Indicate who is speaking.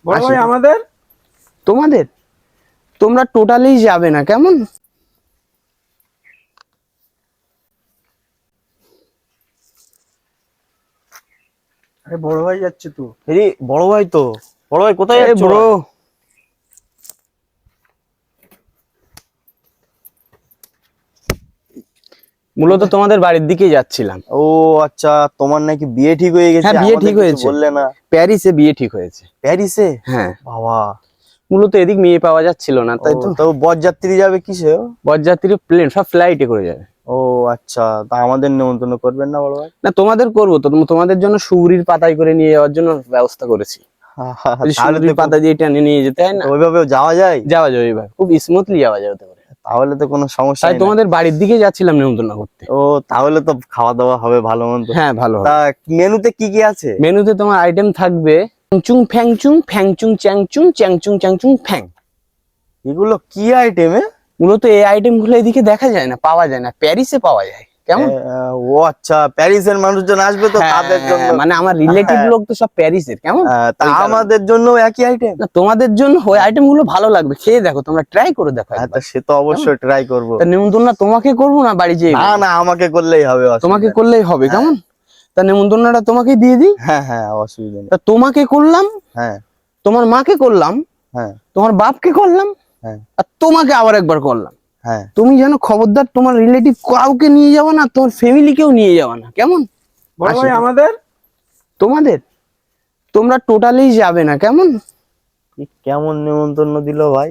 Speaker 1: বড় ভাই আমাদের
Speaker 2: তোমাদের তোমরা টোটালি যাবে না কেমন?
Speaker 1: আরে বড় ভাই যাচ্ছে তো।
Speaker 3: এই বড় ভাই তো, বড় ভাই কোথায় যাচ্ছ
Speaker 2: ব্রো, মূলত তোমাদের বাড়ির দিকে যাচ্ছিলাম।
Speaker 3: ও আচ্ছা, তোমার নাকি বিয়ে ঠিক হয়ে গেছে?
Speaker 2: হ্যাঁ, বিয়ে
Speaker 3: আমাদের
Speaker 2: ঠিক
Speaker 3: কিছু
Speaker 2: হয়েছে।
Speaker 3: বললে না।
Speaker 2: প্যারিসে বিয়ে ঠিক হয়েছে।
Speaker 3: প্যারিসে?
Speaker 2: হ্যাঁ,
Speaker 3: বাবা।
Speaker 2: মূলত এদিক মেয়ে পাওয়া যাচ্ছিল না, তাই তো
Speaker 3: তো বরযাত্রী যাবে কিসে?
Speaker 2: বরযাত্রী প্লেন, সব ফ্লাইটে করে যাবে।
Speaker 3: ও আচ্ছা, তা আমাদের নেমন্তন্ন করবেন না বড় ভাই?
Speaker 2: না, তোমাদের করবো তো, তোমাদের জন্য সুগরির পাতায় করে নিয়ে যাওয়ার জন্য ব্যবস্থা করেছি।
Speaker 3: তাহলে
Speaker 2: সুগরির
Speaker 3: তো
Speaker 2: পাতা দিয়ে টেনে নিয়ে যেতে হয় না?
Speaker 3: ওইভাবেও যাওয়া যায়?
Speaker 2: যাওয়া যাবে ভাই, খুব স্মুথলি যাওয়া যাবে পারে।
Speaker 3: তাহলে তো কোনো সমস্যা
Speaker 2: তাই
Speaker 3: নেই।
Speaker 2: তোমাদের বাড়ির দিকে যাচ্ছিলাম নেমন্তন্ন করতে।
Speaker 3: ও তাহলে তো খাওয়া দাওয়া হবে ভালো মন্দ।
Speaker 2: হ্যাঁ, ভালো
Speaker 3: তা
Speaker 2: হবে।
Speaker 3: মেনুতে কি কি আছে?
Speaker 2: মেনুতে তোমার আইটেম থাকবে চুং ফ্যাংচুং, ফ্যাংচুং চ্যাংচুং, চ্যাংচুং চ্যাংচুং ফ্যাং।
Speaker 3: এগুলো কি আইটেম?
Speaker 2: মূলত এই আইটেম গুলো এদিকে দেখা যায় না, পাওয়া যায় না, প্যারিসে পাওয়া যায় কেমন?
Speaker 3: ও আচ্ছা, প্যারিসের মানুষজন আসবে তো
Speaker 2: হ্যাঁ,
Speaker 3: তাদের জন্য।
Speaker 2: মানে আমার রিলেটিভ লোক তো সব প্যারিসের কেমন।
Speaker 3: তা
Speaker 2: ওই কারণে।
Speaker 3: আমাদের জন্য একই আইটেম?
Speaker 2: না, তোমাদের জন্য ওই আইটেম গুলো ভালো লাগবে, খেয়ে দেখো, তোমরা ট্রাই করে দেখো একবার।
Speaker 3: তা সে তো অবশ্যই ট্রাই করব।
Speaker 2: তা নেমন্তন্ন তোমাকে করবো না বাড়ি যেয়ে?
Speaker 3: না না, আমাকে করলেই হবে,
Speaker 2: তোমাকে
Speaker 3: অসুবিধা নেই।
Speaker 2: করলেই হবে কেমন? তা নেমন্তন্নটা তোমাকে দিয়ে দিই।
Speaker 3: হ্যাঁ হ্যাঁ, অসুবিধা নেই।
Speaker 2: তা তোমাকে করলাম,
Speaker 3: হ্যাঁ
Speaker 2: তোমার মাকে করলাম,
Speaker 3: হ্যাঁ
Speaker 2: তোমার বাপকে করলাম,
Speaker 3: হ্যাঁ
Speaker 2: আর তোমাকে আবার একবার করলাম।
Speaker 3: হ্যাঁ।
Speaker 2: তুমি যেন খবরদার তোমার রিলেটিভ কাউকে নিয়ে যাওয়া না, তোমার ফ্যামিলিকেও নিয়ে যাওয়া না কেমন?
Speaker 1: বড় ভাই
Speaker 2: আসো।
Speaker 1: আমাদের
Speaker 2: তোমাদের তোমরা টোটালি যাবে না কেমন?
Speaker 3: কেমন নেমন্তন্ন দিল ভাই?